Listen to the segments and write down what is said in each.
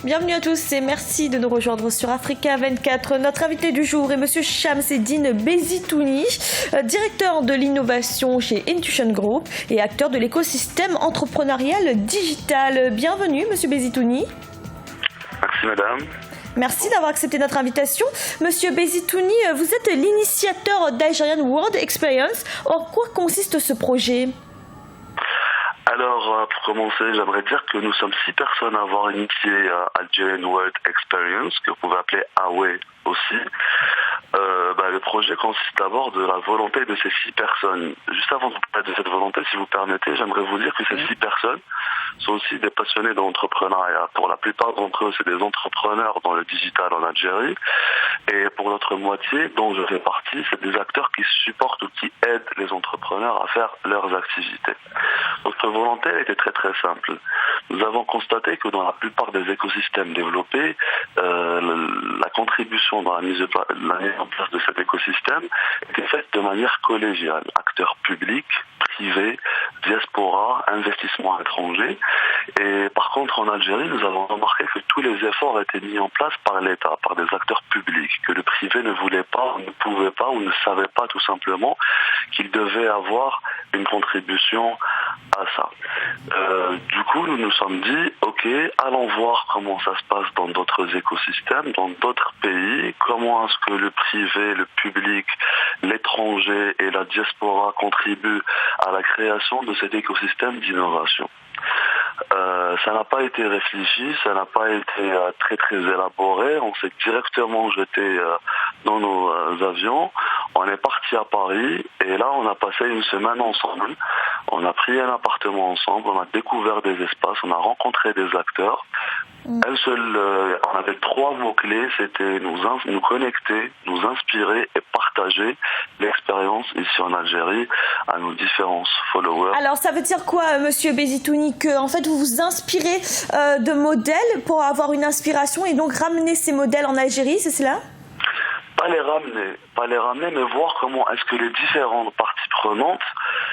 Bienvenue à tous et merci de nous rejoindre sur Africa 24. Notre invité du jour est Monsieur Shamseddine Bezitouni, directeur de l'innovation chez Intuition Group et acteur de l'écosystème entrepreneurial digital. Bienvenue Monsieur Bezitouni. Merci madame. Merci d'avoir accepté notre invitation. Monsieur Bezitouni, vous êtes l'initiateur d'Algerian World Experience. En quoi consiste ce projet ? Alors, pour commencer, j'aimerais dire que nous sommes 6 personnes à avoir initié Algerian World Experience, que vous pouvez appeler AWE aussi. Le projet consiste d'abord de la volonté de ces 6 personnes. Juste avant de vous parler de cette volonté, si vous permettez, j'aimerais vous dire que ces 6 personnes sont aussi des passionnés d'entrepreneuriat. Pour la plupart d'entre eux, c'est des entrepreneurs dans le digital en Algérie. Et pour l'autre moitié, dont je fais partie, c'est des acteurs qui supportent ou qui aident les entrepreneurs à faire leurs activités. Notre volonté était très très simple. Nous avons constaté que dans la plupart des écosystèmes développés, la contribution dans la mise en place de cet écosystème était faite de manière collégiale. Acteurs publics, privés, diaspora, investissements étrangers. Et par contre, en Algérie, nous avons remarqué que tous les efforts étaient mis en place par l'État, par des acteurs publics, que le privé ne voulait pas, ne pouvait pas ou ne savait pas tout simplement qu'il devait avoir une contribution à ça. Du coup, nous nous sommes dit, ok, allons voir comment ça se passe dans d'autres écosystèmes, dans d'autres pays, comment est-ce que le privé, le public, l'étranger et la diaspora contribuent à la création de cet écosystème d'innovation. Ça n'a pas été réfléchi, ça n'a pas été très très élaboré. On s'est directement jeté dans nos avions. On est parti à Paris et là on a passé une semaine ensemble. On a pris un appartement ensemble, on a découvert des espaces, on a rencontré des acteurs. On avait 3 mots-clés, c'était nous connecter, nous inspirer et partager l'expérience ici en Algérie à nos différents followers. Alors ça veut dire quoi, Monsieur Bezitouni, que en fait vous vous inspirez de modèles pour avoir une inspiration et donc ramener ces modèles en Algérie, c'est cela ? Pas les ramener, mais voir comment est-ce que les différentes parties prenantes,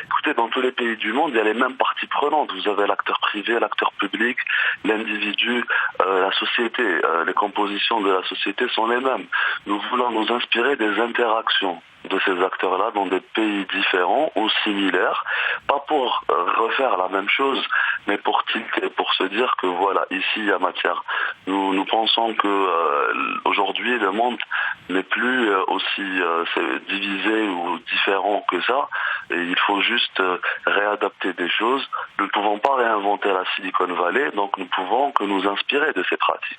écoutez, dans tous les pays du monde, il y a les mêmes parties prenantes. Vous avez l'acteur privé, l'acteur public, l'individu, la société. Les compositions de la société sont les mêmes. Nous voulons nous inspirer des interactions de ces acteurs-là dans des pays différents ou similaires, pas pour refaire la même chose, mais pour tilter, pour se dire que voilà, ici il y a matière. Nous pensons que aujourd'hui le monde n'est plus aussi divisé ou différent que ça, et il faut juste réadapter des choses. Nous ne pouvons pas réinventer la Silicon Valley, donc nous pouvons que nous inspirer de ces pratiques.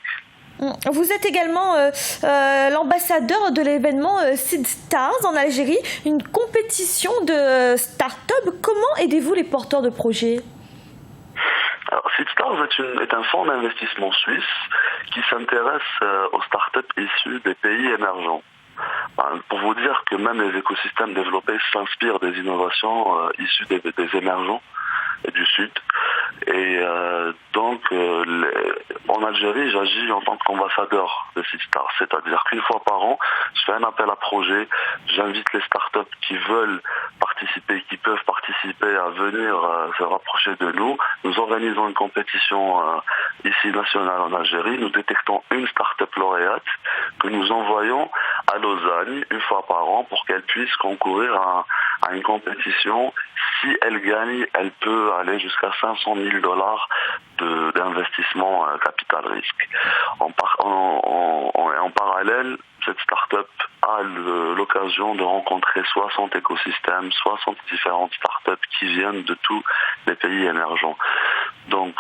Vous êtes également l'ambassadeur de l'événement Seed Stars en Algérie, une compétition de start-up. Comment aidez-vous les porteurs de projets ? Alors, Seed Stars est un fonds d'investissement suisse qui s'intéresse aux start-up issues des pays émergents. Pour vous dire que même les écosystèmes développés s'inspirent des innovations issues des émergents et du Sud. Et donc, en Algérie, j'agis en tant qu'ambassadeur de Seed Stars. C'est-à-dire qu'une fois par an, je fais un appel à projet, j'invite les startups qui veulent participer, qui peuvent participer à venir se rapprocher de nous. Nous organisons une compétition ici nationale en Algérie. Nous détectons une startup lauréate que nous envoyons à Lausanne une fois par an pour qu'elle puisse concourir à une compétition. Si elle gagne, elle peut aller jusqu'à $500 000 d'investissement capital risque. En parallèle, cette start-up a l'occasion de rencontrer 60 écosystèmes, 60 différentes start-up qui viennent de tous les pays émergents. Donc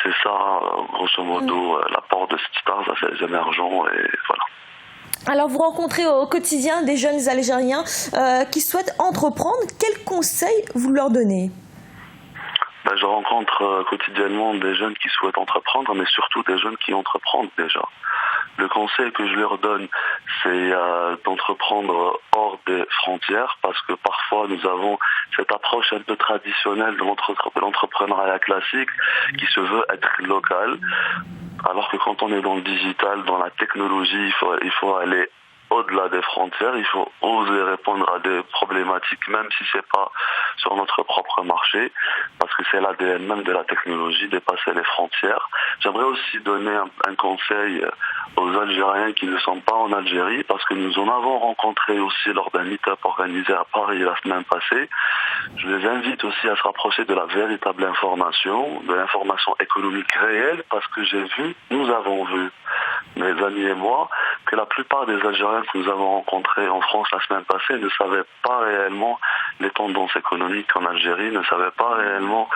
c'est ça, grosso modo, l'apport de Stars à ces émergents, et voilà. Alors vous rencontrez au quotidien des jeunes Algériens qui souhaitent entreprendre. Quels conseils vous leur donnez ? Je rencontre quotidiennement des jeunes qui souhaitent entreprendre, mais surtout des jeunes qui entreprennent déjà. Le conseil que je leur donne, c'est d'entreprendre hors des frontières, parce que parfois nous avons cette approche un peu traditionnelle de l'entrepreneuriat classique qui se veut être locale, alors que quand on est dans le digital, dans la technologie, il faut aller au-delà des frontières. Il faut oser répondre à des problématiques, même si c'est pas sur notre propre marché, parce que c'est l'ADN même de la technologie, dépasser les frontières. J'aimerais aussi donner un conseil aux Algériens qui ne sont pas en Algérie, parce que nous en avons rencontré aussi lors d'un meet-up organisé à Paris la semaine passée. Je les invite aussi à se rapprocher de la véritable information, de l'information économique réelle, parce que nous avons vu, mes amis et moi, que la plupart des Algériens que nous avons rencontrés en France la semaine passée ne savaient pas réellement les tendances économiques en Algérie, ne savaient pas réellement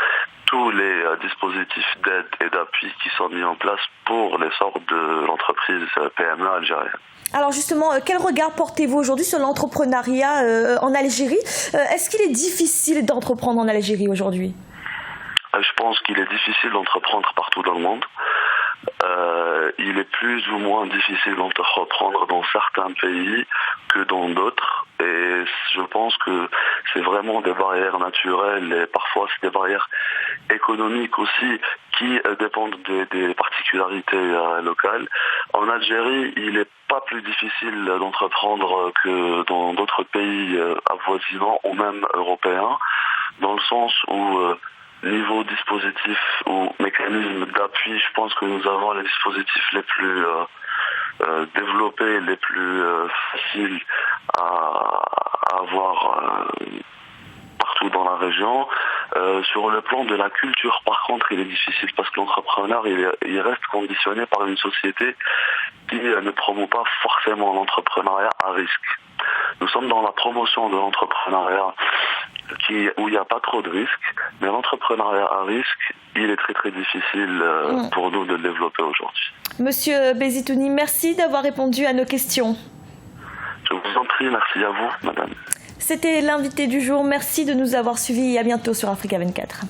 tous les dispositifs d'aide et d'appui qui sont mis en place pour l'essor de l'entreprise PME algérienne. Alors justement, quel regard portez-vous aujourd'hui sur l'entrepreneuriat en Algérie ? Est-ce qu'il est difficile d'entreprendre en Algérie aujourd'hui ? Je pense qu'il est difficile d'entreprendre partout dans le monde. Il est plus ou moins difficile d'entreprendre dans certains pays que dans d'autres. Et je pense que c'est vraiment des barrières naturelles et parfois c'est des barrières économiques aussi qui dépendent des particularités locales. En Algérie, il n'est pas plus difficile d'entreprendre que dans d'autres pays avoisinants ou même européens, dans le sens où niveau dispositif ou mécanisme d'appui, je pense que nous avons les dispositifs les plus développés, les plus faciles à avoir partout dans la région. Sur le plan de la culture, par contre, il est difficile parce que l'entrepreneur, il reste conditionné par une société qui ne promeut pas forcément l'entrepreneuriat à risque. Nous sommes dans la promotion de l'entrepreneuriat où il n'y a pas trop de risques, mais l'entrepreneuriat à risque, il est très très difficile pour nous de le développer aujourd'hui. Monsieur Bézitouni, merci d'avoir répondu à nos questions. Je vous en prie, merci à vous, madame. C'était l'invité du jour. Merci de nous avoir suivis et à bientôt sur Africa 24.